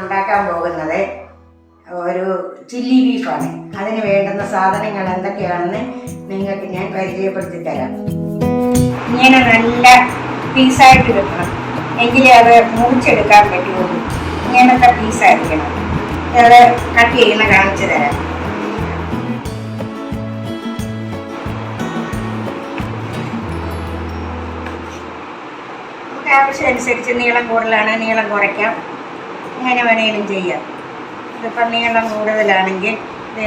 ഉണ്ടാക്കാൻ പോകുന്നത് ഒരു ചില്ലി ബീഫാണ്. അതിന് വേണ്ടുന്ന സാധനങ്ങൾ എന്തൊക്കെയാണെന്ന് നിങ്ങൾക്ക് ഞാൻ പരിചയപ്പെടുത്തി തരാം. ഇങ്ങനെ നല്ല പീസായിട്ട് കിട്ടണം, എങ്കിലേ അത് മുറിച്ചെടുക്കാൻ പറ്റുള്ളൂ. ഇങ്ങനത്തെ പീസായിരിക്കണം. അത് കട്ട് ചെയ്യുന്ന കാണിച്ചു തരാം. നമുക്ക് ആവശ്യമനുസരിച്ച് നീളം കൂടുതലാണ്, നീളം കുറയ്ക്കാം, ഇങ്ങനെ വേണമെങ്കിലും ചെയ്യാം. ഇതിപ്പം നീളം കൂടുതലാണെങ്കിൽ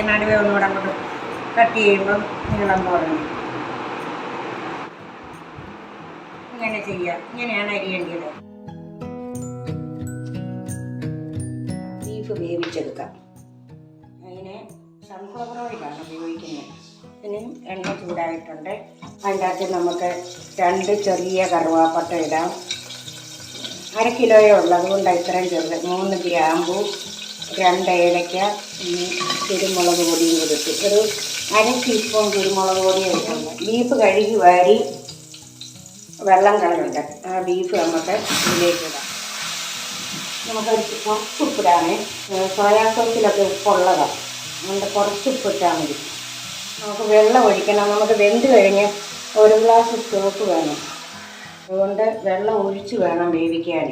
നടുവേ ഒന്നുകൂടെ അങ്ങോട്ട് കട്ട് ചെയ്യുമ്പം നീളം കുറഞ്ഞു ഇങ്ങനെ ചെയ്യാം. ഇങ്ങനെയാണ് അരിയേണ്ടത്. ബീഫ് വേവിച്ചെടുക്കാം. അതിന് സൺഫ്ലവർ ഓയിലാണ് ഉപയോഗിക്കുന്നത്. ഇതിന് എണ്ണ ചൂടായിട്ടുണ്ട്. അതിൻ്റെ അകത്ത് നമുക്ക് 2 ചെറിയ കറുവാപ്പട്ട ഇടാം. 1/2 കിലോയേ ഉള്ളൂ, അതുകൊണ്ടാണ് ഇത്രയും ചെറുത്. 3 ഗ്രാമ്പൂ, 2 ഏലക്ക, കുരുമുളക് പൊടിയും കൊടുത്ത് ഒരു 1/2 ടീസ്പൂൺ കുരുമുളക് പൊടിയും ഇട്ടുണ്ട്. ബീഫ് കഴുകി വാരി വെള്ളം കളറുണ്ട്. ആ ബീഫ് നമുക്ക് ഇതിലേക്ക് ഇടാം. നമുക്കൊരു കുറച്ച് ഉപ്പിടാണ്. സോയാ സോസിലൊക്കെ ഉപ്പുള്ളതാണ്, അതുകൊണ്ട് കുറച്ച് ഉപ്പിട്ടാൽ മതി. നമുക്ക് വെള്ളം ഒഴിക്കണം. നമുക്ക് വെന്ത് കഴിഞ്ഞ് 1 ഗ്ലാസ് സ്റ്റോക്ക് വേണം, അതുകൊണ്ട് വെള്ളം ഒഴിച്ച് വേണം വേവിക്കാൻ.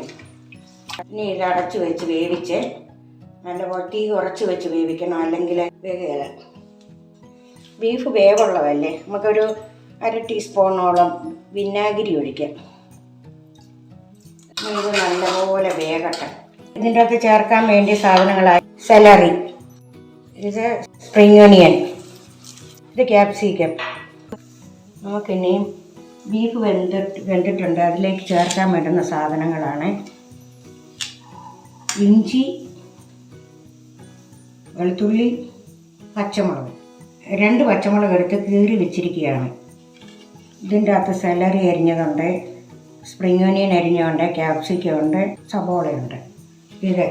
ഇനി ഇത് അടച്ച് വെച്ച് വേവിച്ച് നല്ല തീ കുറച്ച് വെച്ച് വേവിക്കണം, അല്ലെങ്കിൽ വേഗം. ബീഫ് വേവുള്ളതല്ലേ, നമുക്കൊരു 1/2 ടീസ്പൂണോളം വിനാഗിരി ഒഴിക്കാം. ഇത് നല്ലപോലെ വേകട്ടെ. ഇതിൻ്റെ അകത്ത് ചേർക്കാൻ വേണ്ടിയ സാധനങ്ങളായി സെലറി, ഇത് സ്പ്രിംഗ് ഒനിയൻ, ഇത് ക്യാപ്സിക്കം. നമുക്കിനിയും ബീഫ് വെന്തിട്ടുണ്ട്. അതിലേക്ക് ചേർക്കാൻ വേണ്ടുന്ന സാധനങ്ങളാണ് ഇഞ്ചി, വെളുത്തുള്ളി, പച്ചമുളക്. 2 പച്ചമുളക് എടുത്ത് കീറി വെച്ചിരിക്കുകയാണ്. ഇതിൻ്റെ അകത്ത് സെലറി അരിഞ്ഞതുണ്ട്, സ്പ്രിംഗ് ഒനിയൻ അരിഞ്ഞതുണ്ട്, ക്യാപ്സിക്കം ഉണ്ട്, സബോളയുണ്ട്. ഇത്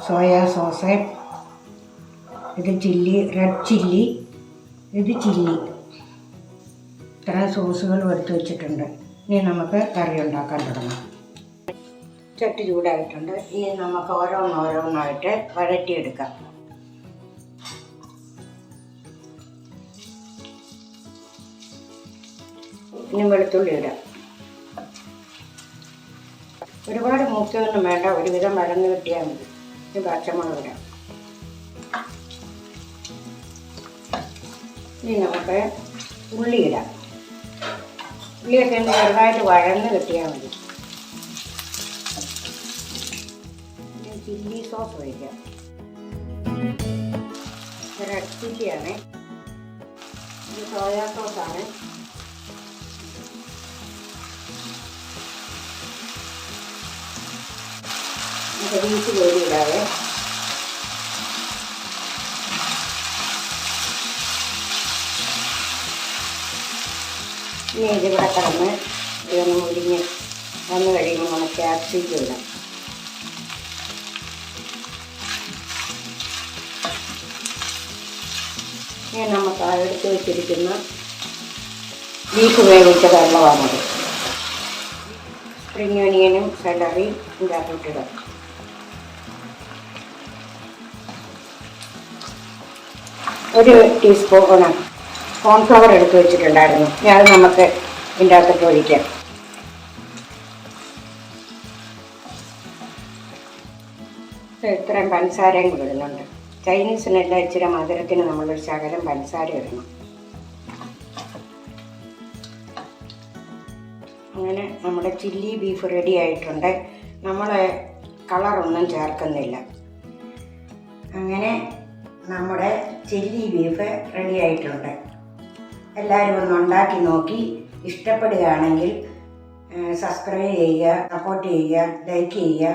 സോയാ സോസ്, ഇത് ചില്ലി, റെഡ് ചില്ലി, ഇത് ചില്ലി. ഇത്രയും സോസുകൾ എടുത്ത് വെച്ചിട്ടുണ്ട്. ഇനി നമുക്ക് കറി ഉണ്ടാക്കാൻ തുടങ്ങാം. ചട്ടി ചൂടായിട്ടുണ്ട്. ഇനി നമുക്ക് ഓരോന്നോരോന്നായിട്ട് വഴറ്റിയെടുക്കാം. ഇനി വെളുത്തുള്ളി ഇടാം. ഒരുപാട് മൂക്കൊന്നും വേണ്ട, ഒരുവിധം വഴന്ന് കിട്ടിയാൽ മതി. ഇനി പച്ചമുളക് ഇടാം. ഇനി നമുക്ക് ഉള്ളി ഇടാം. ഉള്ളിയൊക്കെ ഒന്ന് ചെറുതായിട്ട് വഴന്ന് കിട്ടിയാൽ മതി. ഇനി ചില്ലി സോസ് ഒഴിക്കാം. റെഡ് ചില്ലിയാണ്, ഇത് സോയാ സോസാണ്. ബീഫ് കോരി ഇടാതെ ഇനി ഇതിവിടെ കിടന്ന് ഇതൊന്ന് മുരിഞ്ഞ് വന്ന് കഴിയുമ്പോൾ നമുക്ക് ക്യാപ്സിക്കം ഇടാം. ഇനി നമുക്ക് എടുത്ത് വെച്ചിരിക്കുന്ന ബീഫ് വേവിച്ച വെള്ളമാണത്. സ്പ്രിംഗ് ഒനിയനും സെലറിയും ഇതിനകത്തോട്ടിടാം. ഒരു ടീസ്പൂൺ കോൺഫ്ലവർ എടുത്ത് വെച്ചിട്ടുണ്ടായിരുന്നു, അത് നമുക്ക് ഇതിൻ്റെ അകത്തോട്ട് ഒഴിക്കാം. ഇത്രയും പഞ്ചസാരയും കൂടെ ഇടുന്നുണ്ട്. ചൈനീസിനെല്ലാം ഇച്ചിരി മധുരത്തിന് നമ്മളൊരു ശകലം പഞ്ചസാര ഇടണം. അങ്ങനെ നമ്മുടെ ചില്ലി ബീഫ് റെഡി ആയിട്ടുണ്ട്. നമ്മൾ കളറൊന്നും ചേർക്കുന്നില്ല. അങ്ങനെ നമ്മുടെ ചില്ലി ബീഫ് റെഡി ആയിട്ടുണ്ട്. എല്ലാവരും ഒന്ന് ഉണ്ടാക്കി നോക്കി ഇഷ്ടപ്പെടുകയാണെങ്കിൽ സബ്സ്ക്രൈബ് ചെയ്യുക, സപ്പോർട്ട് ചെയ്യുക, ലൈക്ക് ചെയ്യുക.